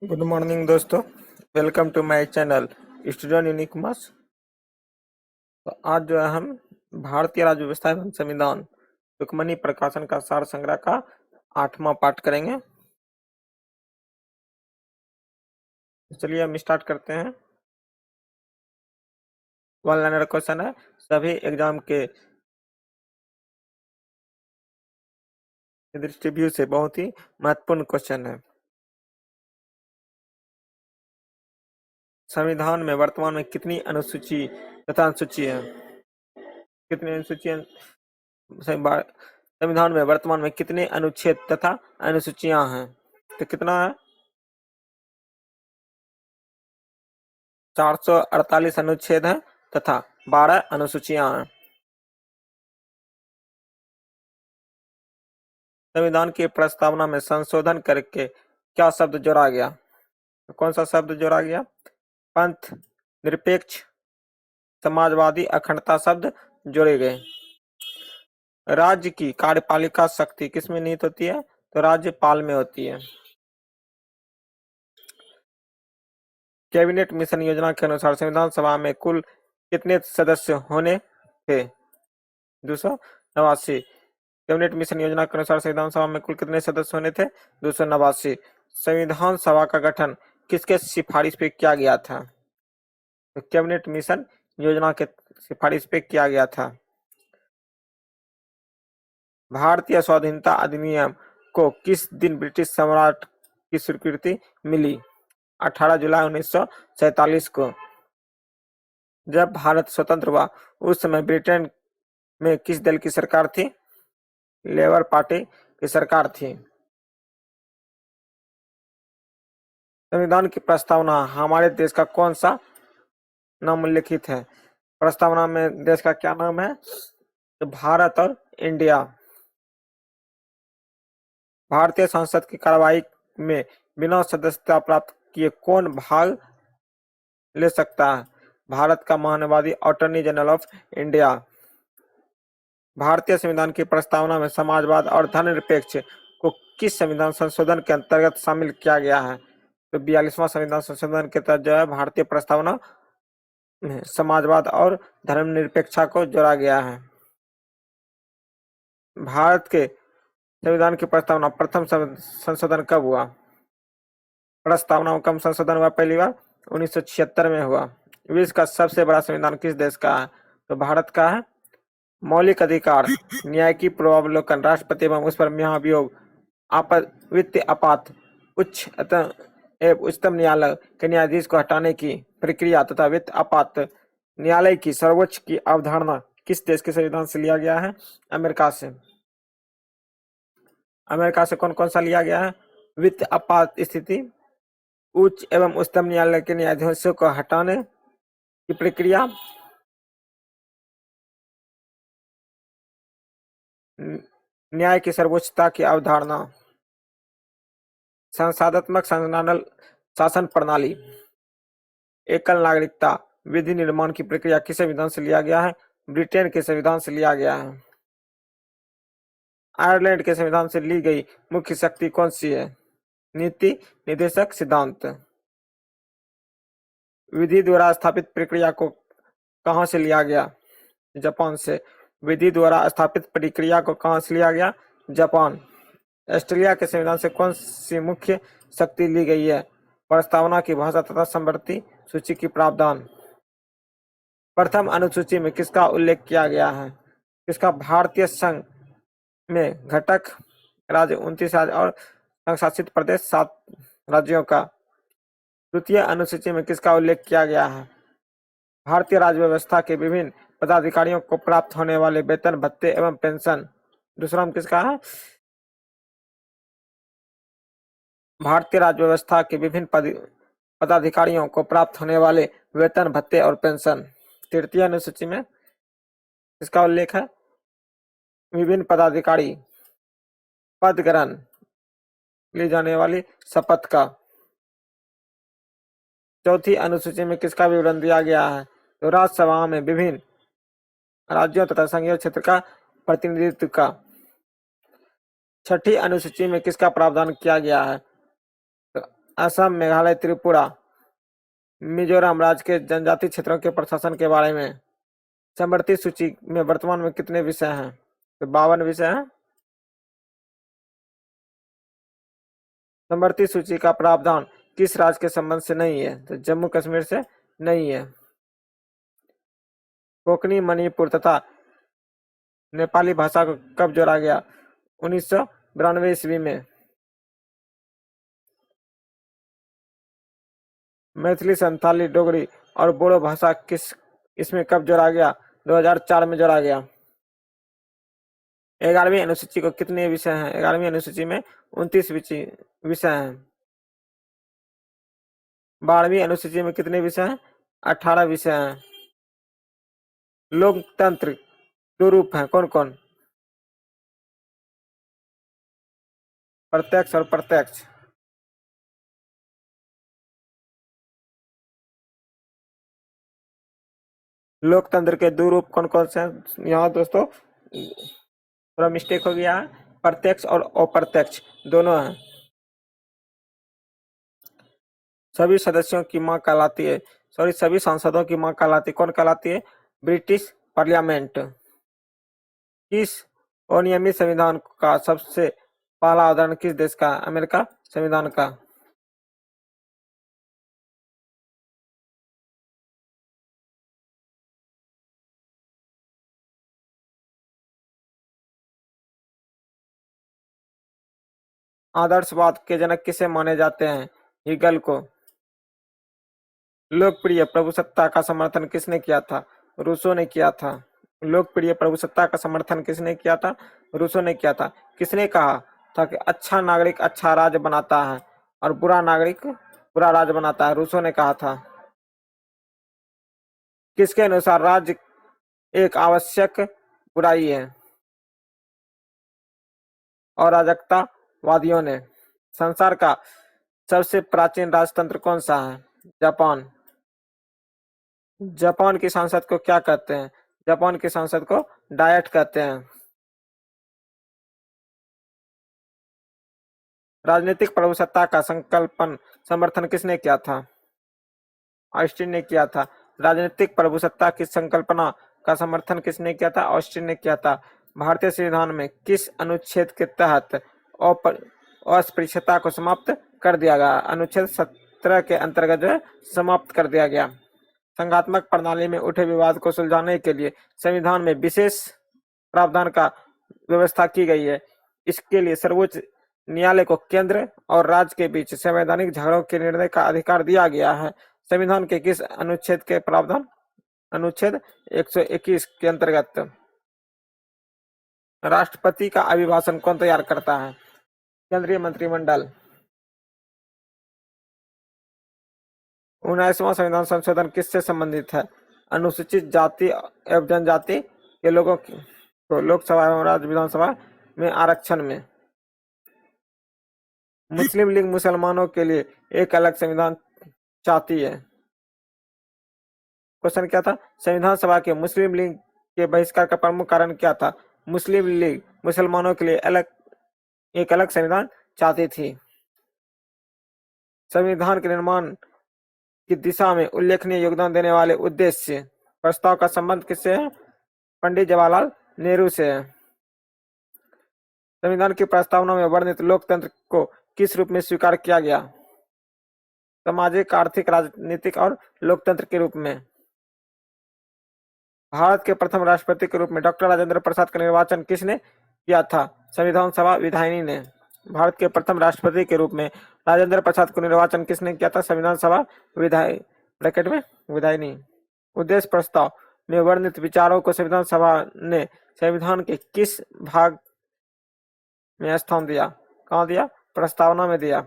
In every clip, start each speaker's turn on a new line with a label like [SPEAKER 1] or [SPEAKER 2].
[SPEAKER 1] Good morning दोस्तों, welcome to my channel student unique mass. तो आज जो है हम भारतीय राज्य व्यवस्था एवं संविधान सुखमनी प्रकाशन का सार संग्रह का 8वां पाठ करेंगे। चलिए हम स्टार्ट करते हैं। वन लाइनर क्वेश्चन है, सभी एग्जाम के दृष्टि व्यू से बहुत ही महत्वपूर्ण क्वेश्चन है। संविधान में वर्तमान में कितनी अनुसूची तथा अनुसूची है? कितनी अनुसूचियां? संविधान में वर्तमान में कितने अनुच्छेद तथा अनुसूचियां हैं? तो कितना है? 448 अनुच्छेद है तथा 12 अनुसूचियां हैं। संविधान की प्रस्तावना में संशोधन करके क्या शब्द जोड़ा गया? तो कौन सा शब्द जोड़ा गया? पंथ निरपेक्ष समाजवादी अखंडता शब्द जोड़े गए। राज्य की कार्यपालिका शक्ति किसमें निहित होती है? तो राज्यपाल में होती है। कैबिनेट मिशन योजना के अनुसार संविधान सभा में कुल कितने सदस्य होने थे? 289। कैबिनेट मिशन योजना के अनुसार संविधान सभा में कुल कितने सदस्य होने थे? 289। संविधान सभा का गठन किसके सिफारिश पे किया गया था? तो कैबिनेट मिशन योजना के सिफारिश पे किया गया था। भारतीय स्वाधीनता अधिनियम को किस दिन ब्रिटिश सम्राट की स्वीकृति मिली? 18 जुलाई 1947 को। जब भारत स्वतंत्र हुआ उस समय ब्रिटेन में किस दल की सरकार थी? लेबर पार्टी की सरकार थी। संविधान की प्रस्तावना हमारे देश का कौन सा नाम उल्लेखित है? प्रस्तावना में देश का क्या नाम है? तो भारत और इंडिया। भारतीय संसद की कार्यवाही में बिना सदस्यता प्राप्त किए कौन भाग ले सकता है? भारत का महानुभावी अटॉर्नी जनरल ऑफ इंडिया। भारतीय संविधान की प्रस्तावना में समाजवाद और धर्मनिरपेक्ष को किस संविधान संशोधन के अंतर्गत शामिल किया गया है? तो 42वां संविधान संशोधन के तहत जो है भारतीय प्रस्तावना में समाजवाद और धर्मनिरपेक्षता को जोड़ा गया है। भारत के संविधान की प्रस्तावना प्रथम संशोधन कब हुआ? प्रस्तावना कब संशोधन हुआ? पहली बार 1976 में हुआ। विश्व का सबसे बड़ा संविधान किस देश का है? तो भारत का है। मौलिक अधिकार, न्याय की पूर्वावलोकन, राष्ट्रपति एवं उस पर महाभियोग, वित्तीय आपात, उच्चतम न्यायालय के न्यायाधीश को हटाने की प्रक्रिया तथा वित्त आपात न्यायालय की सर्वोच्च की अवधारणा किस देश के संविधान से लिया गया है? अमेरिका से। अमेरिका से कौन कौन सा लिया गया है? वित्त आपात स्थिति, उच्च एवं उच्चतम न्यायालय के न्यायाधीशों को हटाने की प्रक्रिया, न्याय की सर्वोच्चता की अवधारणा, संसाधात्मक शासन प्रणाली, एकल नागरिकता विधि निर्माण की प्रक्रिया किस संविधान से लिया गया है? ब्रिटेन के संविधान से लिया गया है। आयरलैंड के संविधान से ली गई मुख्य शक्ति कौन सी है? नीति निर्देशक सिद्धांत। विधि द्वारा स्थापित प्रक्रिया को कहां से लिया गया? जापान से। विधि द्वारा स्थापित प्रक्रिया को कहां से लिया गया? जापान। ऑस्ट्रेलिया के संविधान से कौन सी मुख्य शक्ति ली गई है? प्रस्तावना की भाषा तथा संवृत्ति सूची की प्रावधान। प्रथम अनुसूची में किसका उल्लेख किया गया है? किसका? भारतीय संघ में घटक राज्य 29 राज्य और संघ शासित प्रदेश 7 राज्यों का। द्वितीय अनुसूची में किसका उल्लेख किया गया है? भारतीय राज्य व्यवस्था के विभिन्न पदाधिकारियों को प्राप्त होने वाले वेतन भत्ते एवं पेंशन। दूसरा में किसका है? भारतीय राज्य व्यवस्था के विभिन्न पदाधिकारियों को प्राप्त होने वाले वेतन भत्ते और पेंशन। तृतीय अनुसूची में इसका उल्लेख है विभिन्न पदाधिकारी पद ग्रहण ली जाने वाली शपथ का। चौथी अनुसूची में किसका विवरण दिया गया है? तो राज्यसभा में विभिन्न राज्यों तथा संघीय क्षेत्र का प्रतिनिधित्व का। छठी अनुसूची में किसका प्रावधान किया गया है? तो असम, मेघालय, त्रिपुरा, मिजोरम राज्य के जनजातीय क्षेत्रों के प्रशासन के बारे में। समवर्ती सूची में वर्तमान में कितने विषय हैं? तो 52 विषय हैं। समवर्ती सूची का प्रावधान किस राज्य के संबंध से नहीं है? तो जम्मू कश्मीर से नहीं है। कोंकणी, मणिपुर तथा नेपाली भाषा को कब जोड़ा गया? 1992 ईस्वी में। मैथिली, संथाली, डोगरी और बोडो भाषा किस इसमें कब जोड़ा गया? 2004 में जोड़ा गया। 11वीं अनुसूची को कितने विषय हैं? 11वीं अनुसूची में 29 विषय हैं। 12वीं अनुसूची में कितने विषय हैं? 18 विषय हैं। लोकतंत्र 2 रूप हैं, कौन कौन? प्रत्यक्ष और प्रत्यक्ष। लोकतंत्र के 2 रूप कौन कौन से हैं? यहाँ दोस्तों थोड़ा मिस्टेक हो गया है, प्रत्यक्ष और अप्रत्यक्ष दोनों हैं। सभी सदस्यों की मां कहलाती है, सभी सांसदों की मां कहलाती है, कौन कहलाती है? British parliament. किस अनियमित संविधान का सबसे पहला उदाहरण किस देश का? अमेरिका संविधान का। आदर्शवाद के जनक किसे माने जाते हैं? हीगल को। लोकप्रिय प्रभुसत्ता का समर्थन किसने किया था? रूसो ने किया था। लोकप्रिय प्रभुसत्ता का समर्थन किसने किया था? रूसो ने किया था। किसने कहा था कि अच्छा नागरिक अच्छा राज बनाता है और बुरा नागरिक बुरा राज बनाता है? रूसो ने कहा था। किसके अनुसार राज्य एक आवश्यक बुराई है? अराजकतावादियों ने। संसार का सबसे प्राचीन राजतंत्र कौन सा है? जापान। जापान की संसद को क्या कहते हैं? जापान की संसद को डायट कहते हैं। राजनीतिक प्रभुसत्ता का संकल्पन समर्थन किसने किया था? ऑस्टिन ने किया था। राजनीतिक प्रभुसत्ता की संकल्पना का समर्थन किसने किया था? ऑस्टिन ने किया था। भारतीय संविधान में किस अनुच्छेद के तहत अस्पृश्यता को समाप्त कर दिया गया? अनुच्छेद 17 के अंतर्गत जो है समाप्त कर दिया गया। संघात्मक प्रणाली में उठे विवाद को सुलझाने के लिए संविधान में विशेष प्रावधान का व्यवस्था की गई है। इसके लिए सर्वोच्च न्यायालय को केंद्र और राज्य के बीच संवैधानिक झगड़ों के निर्णय का अधिकार दिया गया है। संविधान के किस अनुच्छेद के प्रावधान? अनुच्छेद 121 के अंतर्गत। राष्ट्रपति का अभिभाषण कौन तैयार करता है? केंद्रीय मंत्रिमंडल। 19वां संविधान संशोधन किससे संबंधित है? अनुसूचित जाति एवं जनजाति के लोगों को लोकसभा एवं राज्य विधानसभा में आरक्षण में। मुस्लिम लीग मुसलमानों के लिए एक अलग संविधान चाहती है। क्वेश्चन क्या था? संविधान सभा के मुस्लिम लीग के बहिष्कार का प्रमुख कारण क्या था? मुस्लिम लीग मुसलमानों के लिए एक अलग संविधान चाहती थी। संविधान के निर्माण की दिशा में उल्लेखनीय योगदान देने वाले उद्देश्य प्रस्ताव का संबंध किससे है? पंडित जवाहरलाल नेहरू से है। संविधान की प्रस्तावना में वर्णित लोकतंत्र को किस रूप में स्वीकार किया गया? सामाजिक, आर्थिक, राजनीतिक और लोकतंत्र के रूप में। भारत के प्रथम राष्ट्रपति के रूप में डॉक्टर राजेंद्र प्रसाद का निर्वाचन किसने किया था? संविधान सभा विधायिनी ने। भारत के प्रथम राष्ट्रपति के रूप में राजेंद्र प्रसाद को निर्वाचन किसने किया था? संविधान सभा ब्रैकेट में विधायिनी। उद्देश्य प्रस्ताव में वर्णित विचारों को संविधान सभा ने संविधान के किस भाग में स्थान दिया? कहाँ दिया? प्रस्तावना में दिया।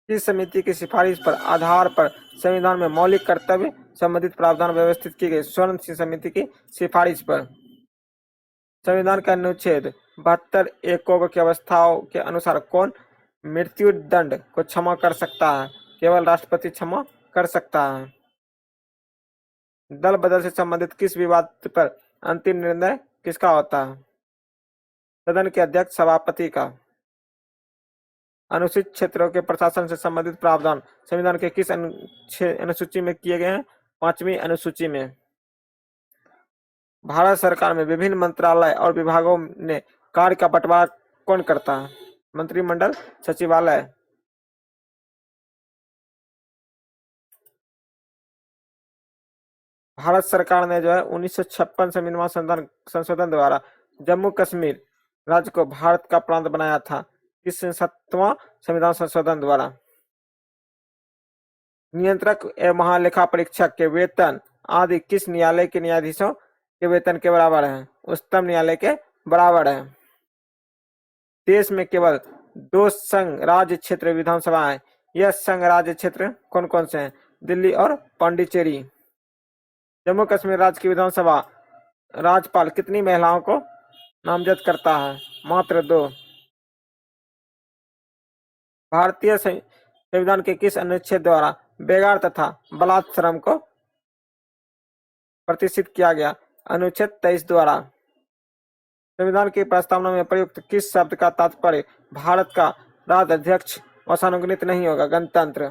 [SPEAKER 1] किस समिति की सिफारिश पर आधार पर संविधान में मौलिक कर्तव्य संबंधित प्रावधान व्यवस्थित की गई? स्वर्ण सिंह समिति की सिफारिश पर। संविधान का अनुच्छेद 72 एकोग की अवस्थाओं के अनुसार कौन मृत्यु दंड को क्षमा कर सकता है? केवल राष्ट्रपति क्षमा कर सकता है। दल बदल से संबंधित किस विवाद पर अंतिम निर्णय किसका होता है? सदन के अध्यक्ष सभापति का। अनुसूचित क्षेत्रों के प्रशासन से संबंधित प्रावधान संविधान के किस अनुसूची में किए गए हैं? 5वीं अनुसूची में। भारत सरकार में विभिन्न मंत्रालय और विभागों में कार्य का बंटवारा कौन करता है? मंत्रिमंडल, सचिवालय। भारत सरकार ने जो है 1956 संविधान संशोधन द्वारा जम्मू कश्मीर राज्य को भारत का प्रांत बनाया था। किस 7वां संविधान संशोधन द्वारा? नियंत्रक एवं महालेखा परीक्षक के वेतन आदि किस न्यायालय के न्यायाधीशों के वेतन के बराबर है? उच्चतम न्यायालय के बराबर है। देश में केवल 2 संघ राज्य क्षेत्र विधानसभा है। यह संघ राज्य क्षेत्र कौन कौन से हैं? दिल्ली और पांडिचेरी। जम्मू कश्मीर राज्य की विधानसभा राज्यपाल कितनी महिलाओं को नामजद करता है? मात्र 2। भारतीय संविधान के किस अनुच्छेद द्वारा बेगार तथा बलात्श्रम को प्रतिष्ठित किया गया? अनुच्छेद 23 द्वारा। संविधान की प्रस्तावना में प्रयुक्त किस शब्द का तात्पर्य भारत का राष्ट्राध्यक्ष वंशानुगणित नहीं होगा? गणतंत्र।